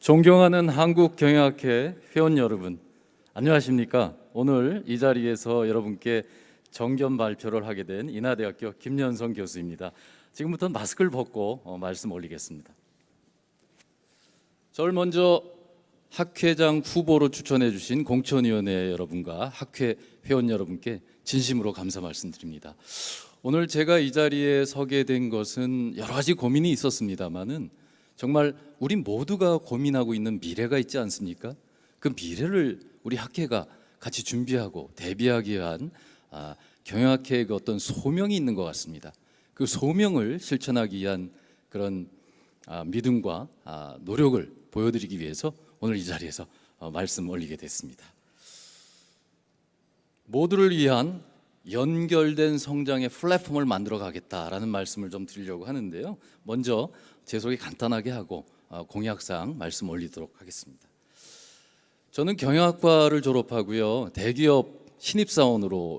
존경하는 한국경영학회 회원 여러분, 안녕하십니까? 오늘 이 자리에서 여러분께 정견 발표를 하게 된 인하대학교 김연성 교수입니다. 지금부터 마스크를 벗고 말씀 올리겠습니다. 저를 먼저 학회장 후보로 추천해 주신 공천위원회 여러분과 학회 회원 여러분께 진심으로 감사 말씀드립니다. 오늘 제가 이 자리에 서게 된 것은 여러 가지 고민이 있었습니다마는 정말 우리 모두가 고민하고 있는 미래가 있지 않습니까? 그 미래를 우리 학회가 같이 준비하고 대비하기 위한 경영학회의 어떤 소명이 있는 것 같습니다. 그 소명을 실천하기 위한 그런 믿음과 노력을 보여드리기 위해서 오늘 이 자리에서 말씀 올리게 됐습니다. 모두를 위한 연결된 성장의 플랫폼을 만들어 가겠다라는 말씀을 좀 드리려고 하는데요. 먼저 제 소개 간단하게 하고 공약사항 말씀 올리도록 하겠습니다. 저는 경영학과를 졸업하고요. 대기업 신입사원으로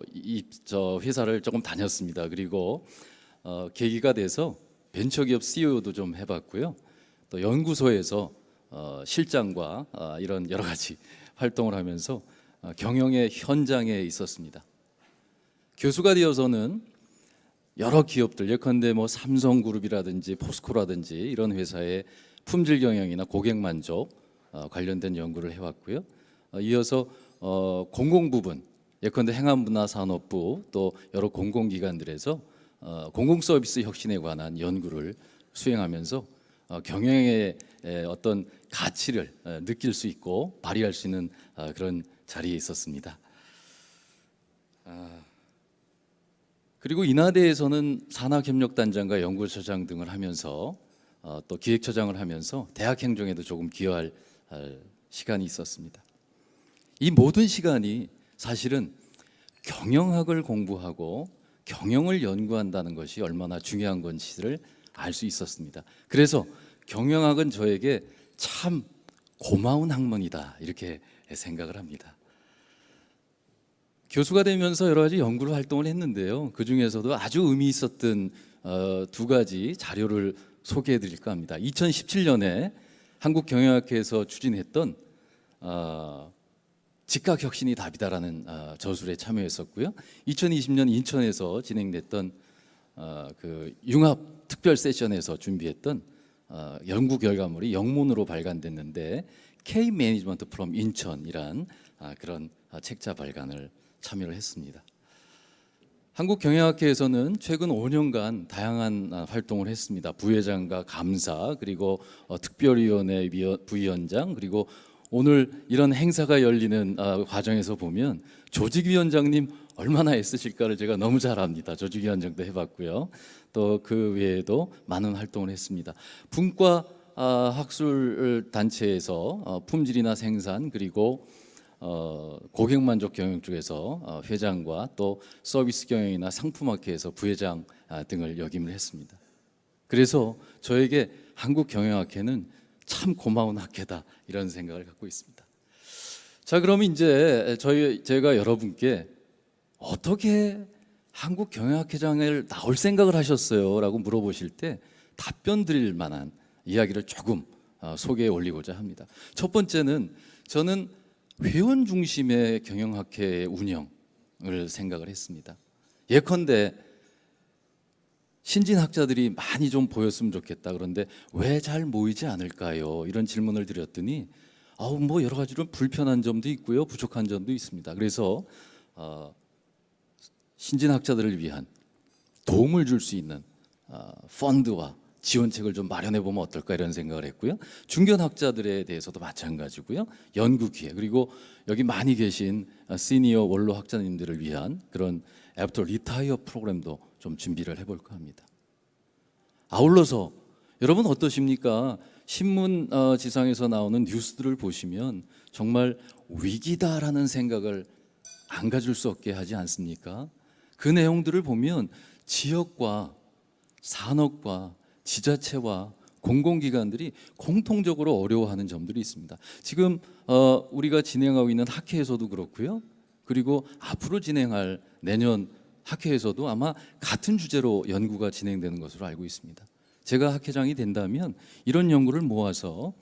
저 회사를 조금 다녔습니다. 그리고 계기가 돼서 벤처기업 CEO도 좀 해봤고요. 또 연구소에서 실장과 이런 여러 가지 활동을 하면서 경영의 현장에 있었습니다. 교수가 되어서는 여러 기업들, 예컨대 뭐 삼성그룹이라든지 포스코라든지 이런 회사의 품질 경영이나 고객 만족 관련된 연구를 해왔고요. 이어서 공공 부분, 예컨대 행안부나 산업부 또 여러 공공기관들에서 공공 서비스 혁신에 관한 연구를 수행하면서 경영의 어떤 가치를 느낄 수 있고 발휘할 수 있는 그런 자리에 있었습니다. 그리고 인하대에서는 산학협력단장과 연구처장 등을 하면서 또 기획처장을 하면서 대학 행정에도 조금 기여할 시간이 있었습니다. 이 모든 시간이 사실은 경영학을 공부하고 경영을 연구한다는 것이 얼마나 중요한 건지를 알 수 있었습니다. 그래서 경영학은 저에게 참 고마운 학문이다 이렇게 생각을 합니다. 교수가 되면서 여러 가지 연구 활동을 했는데요. 그 중에서도 아주 의미 있었던 두 가지 자료를 소개해 드릴까 합니다. 2017년에 한국경영학회에서 추진했던 직각혁신이 답이다라는 저술에 참여했었고요. 2020년 인천에서 진행됐던 그 융합 특별 세션에서 준비했던 연구 결과물이 영문으로 발간됐는데 K 매니지먼트 프롬 인천이란 그런 책자 발간을 참여를 했습니다. 한국경영학회에서는 최근 5년간 다양한 활동을 했습니다. 부회장과 감사, 그리고 특별위원회 부위원장, 그리고 오늘 이런 행사가 열리는 과정에서 보면 조직위원장님 얼마나 애쓰실까를 제가 너무 잘 압니다. 조직위원장도 해봤고요. 또 그 외에도 많은 활동을 했습니다. 분과 학술 단체에서 품질이나 생산 그리고 고객 만족 경영 쪽에서 회장과 또 서비스 경영이나 상품학회에서 부회장 등을 역임을 했습니다. 그래서 저에게 한국경영학회는 참 고마운 학회다 이런 생각을 갖고 있습니다. 자, 그러면 이제 제가 여러분께 어떻게 한국경영학회장을 나올 생각을 하셨어요? 라고 물어보실 때 답변 드릴 만한 이야기를 조금 소개해 올리고자 합니다. 첫 번째는 저는 회원 중심의 경영학회 운영을 생각을 했습니다. 예컨대 신진학자들이 많이 좀 보였으면 좋겠다. 그런데 왜 잘 모이지 않을까요? 이런 질문을 드렸더니 뭐 여러 가지로 불편한 점도 있고요, 부족한 점도 있습니다. 그래서 신진학자들을 위한 도움을 줄 수 있는 펀드와 지원책을 좀 마련해 보면 어떨까 이런 생각을 했고요. 중견학자들에 대해서도 마찬가지고요. 연구 기회 그리고 여기 많이 계신 시니어 원로 학자님들을 위한 그런 애프터 리타이어 프로그램도 좀 준비를 해볼까 합니다. 아울러서 여러분 어떠십니까? 신문 지상에서 나오는 뉴스들을 보시면 정말 위기다라는 생각을 안 가질 수 없게 하지 않습니까? 그 내용들을 보면 지역과 산업과 지자체와 공공기관들이 공통적으로 어려워하는 점들이 있습니다. 지금 우리가 진행하고 있는 학회에서도 그렇고요. 그리고 앞으로 진행할 내년 학회에서도 아마 같은 주제로 연구가 진행되는 것으로 알고 있습니다. 제가 학회장이 된다면 이런 연구를 모아서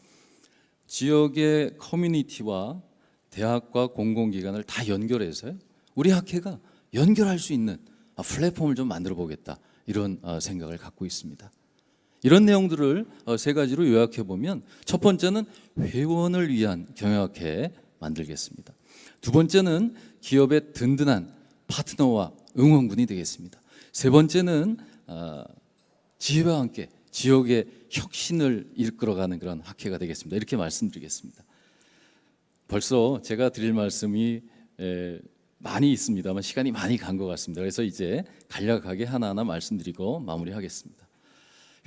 지역의 커뮤니티와 대학과 공공기관을 다 연결해서요, 우리 학회가 연결할 수 있는 플랫폼을 좀 만들어 보겠다, 이런 생각을 갖고 있습니다. 이런 내용들을 세 가지로 요약해 보면, 첫 번째는 회원을 위한 경영학회 만들겠습니다. 두 번째는 기업의 든든한 파트너와 응원군이 되겠습니다. 세 번째는 지혜와 함께 지역의 혁신을 이끌어가는 그런 학회가 되겠습니다. 이렇게 말씀드리겠습니다. 벌써 제가 드릴 말씀이 많이 있습니다만 시간이 많이 간 것 같습니다. 그래서 이제 간략하게 하나하나 말씀드리고 마무리하겠습니다.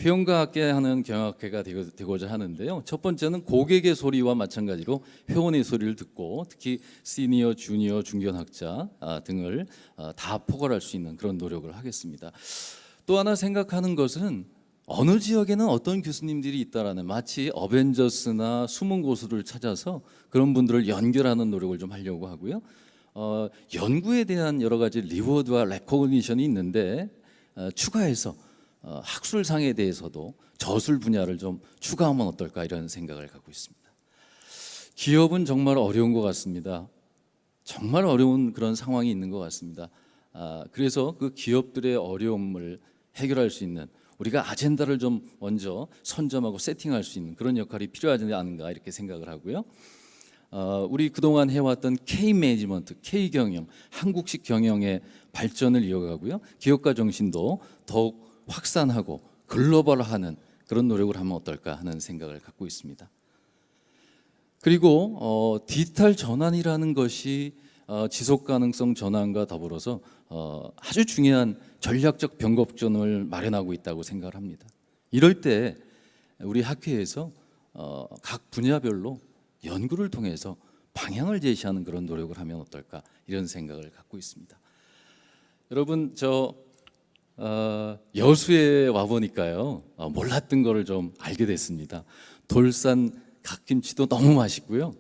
회원과 함께 하는 경영학회가 되고자 하는데요, 첫 번째는 고객의 소리와 마찬가지로 회원의 소리를 듣고, 특히 시니어, 주니어, 중견학자 등을 다 포괄할 수 있는 그런 노력을 하겠습니다. 또 하나 생각하는 것은, 어느 지역에는 어떤 교수님들이 있다라는, 마치 어벤져스나 숨은 고수를 찾아서 그런 분들을 연결하는 노력을 좀 하려고 하고요. 연구에 대한 여러 가지 리워드와 레코그니션이 있는데, 추가해서 학술상에 대해서도 저술 분야를 좀 추가하면 어떨까, 이런 생각을 갖고 있습니다. 기업은 정말 어려운 것 같습니다. 정말 어려운 그런 상황이 있는 것 같습니다. 그래서 그 기업들의 어려움을 해결할 수 있는, 우리가 아젠다를 좀 먼저 선점하고 세팅할 수 있는 그런 역할이 필요하지 않은가, 이렇게 생각을 하고요. 우리 그동안 해왔던 K 매니지먼트, K 경영, 한국식 경영의 발전을 이어가고요, 기업가 정신도 더욱 확산하고 글로벌화하는 그런 노력을 하면 어떨까 하는 생각을 갖고 있습니다. 그리고 디지털 전환이라는 것이 지속 가능성 전환과 더불어서 아주 중요한 전략적 변곡점을 마련하고 있다고 생각을 합니다. 이럴 때 우리 학회에서 각 분야별로 연구를 통해서 방향을 제시하는 그런 노력을 하면 어떨까, 이런 생각을 갖고 있습니다. 여러분, 여수에 와 보니까요, 몰랐던 거를 좀 알게 됐습니다. 돌산 갓김치도 너무 맛있고요.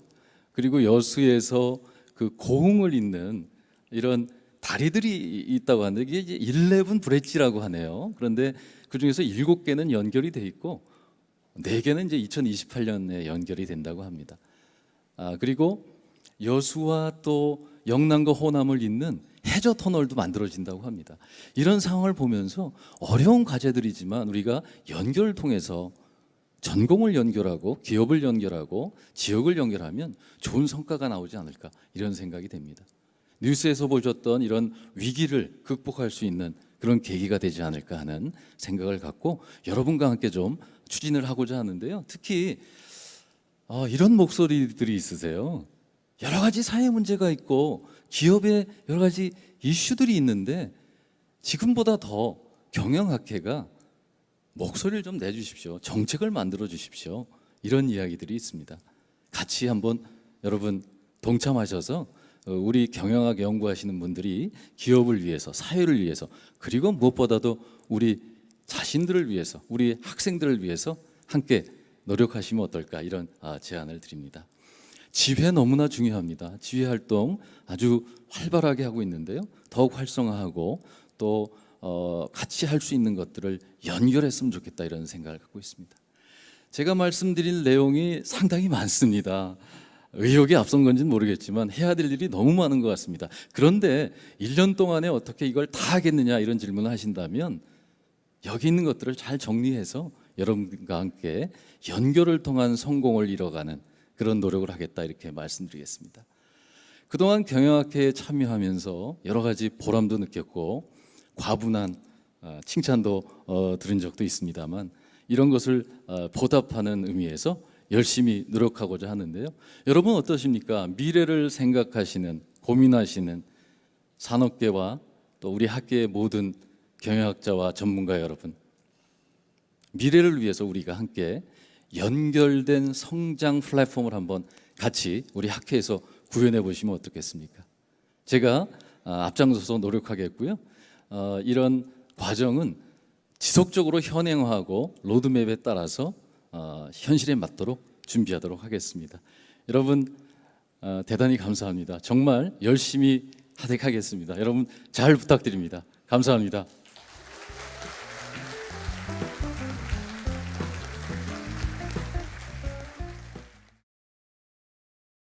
그리고 여수에서 그 고흥을 잇는 이런 다리들이 있다고 하는데, 이게 이제 11 브릿지라고 하네요. 그런데 그 중에서 7개는 연결이 돼 있고 4개는 이제 2028년에 연결이 된다고 합니다. 그리고 여수와 또 영남과 호남을 잇는 해저 터널도 만들어진다고 합니다. 이런 상황을 보면서 어려운 과제들이지만 우리가 연결을 통해서 전공을 연결하고 기업을 연결하고 지역을 연결하면 좋은 성과가 나오지 않을까, 이런 생각이 됩니다. 뉴스에서 보셨던 이런 위기를 극복할 수 있는 그런 계기가 되지 않을까 하는 생각을 갖고 여러분과 함께 좀 추진을 하고자 하는데요. 특히 이런 목소리들이 있으세요. 여러 가지 사회 문제가 있고 기업에 여러 가지 이슈들이 있는데, 지금보다 더 경영학회가 목소리를 좀 내주십시오. 정책을 만들어 주십시오. 이런 이야기들이 있습니다. 같이 한번 여러분 동참하셔서 우리 경영학 연구하시는 분들이 기업을 위해서, 사회를 위해서, 그리고 무엇보다도 우리 자신들을 위해서, 우리 학생들을 위해서 함께 노력하시면 어떨까, 이런 제안을 드립니다. 지회 너무나 중요합니다. 지회 활동 아주 활발하게 하고 있는데요, 더욱 활성화하고 또 같이 할 수 있는 것들을 연결했으면 좋겠다, 이런 생각을 갖고 있습니다. 제가 말씀드릴 내용이 상당히 많습니다. 의욕이 앞선 건지는 모르겠지만 해야 될 일이 너무 많은 것 같습니다. 그런데 1년 동안에 어떻게 이걸 다 하겠느냐, 이런 질문을 하신다면 여기 있는 것들을 잘 정리해서 여러분과 함께 연결을 통한 성공을 이뤄가는 그런 노력을 하겠다, 이렇게 말씀드리겠습니다. 그동안 경영학회에 참여하면서 여러 가지 보람도 느꼈고 과분한 칭찬도 들은 적도 있습니다만, 이런 것을 보답하는 의미에서 열심히 노력하고자 하는데요. 여러분 어떠십니까? 미래를 생각하시는, 고민하시는 산업계와 또 우리 학계의 모든 경영학자와 전문가 여러분, 미래를 위해서 우리가 함께 연결된 성장 플랫폼을 한번 같이 우리 학회에서 구현해 보시면 어떻겠습니까? 제가 앞장서서 노력하겠고요. 이런 과정은 지속적으로 현행화하고 로드맵에 따라서 현실에 맞도록 준비하도록 하겠습니다. 여러분 대단히 감사합니다. 정말 열심히 하겠습니다. 여러분 잘 부탁드립니다. 감사합니다.